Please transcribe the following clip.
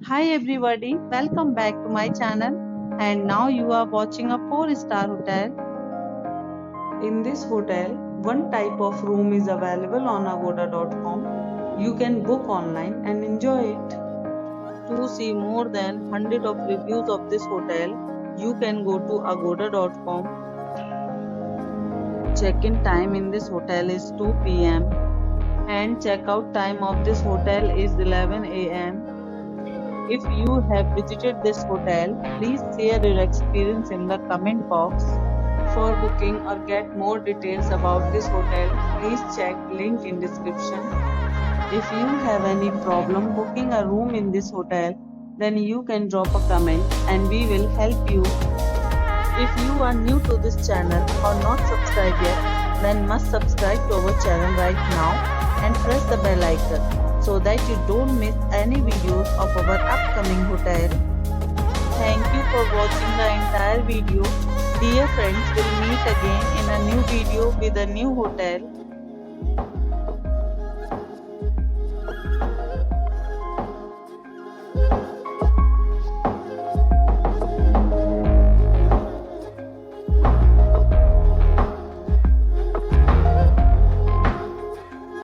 Hi everybody, welcome back to my channel and now you are watching a 4-star hotel. In this hotel, one type of room is available on agoda.com. You can book online and enjoy it. To see more than 100 of reviews of this hotel, you can go to agoda.com. Check-in time in this hotel is 2 p.m. and check-out time of this hotel is 11 a.m. If you have visited this hotel, please share your experience in the comment box. For booking or get more details about this hotel, please check link in description. If you have any problem booking a room in this hotel, then you can drop a comment and we will help you. If you are new to this channel or not subscribed yet, then must subscribe to our channel right now and press the bell icon so that you don't miss any videos of our upcoming hotel. Thank you for watching the entire video. Dear friends, we'll meet again in a new video with a new hotel.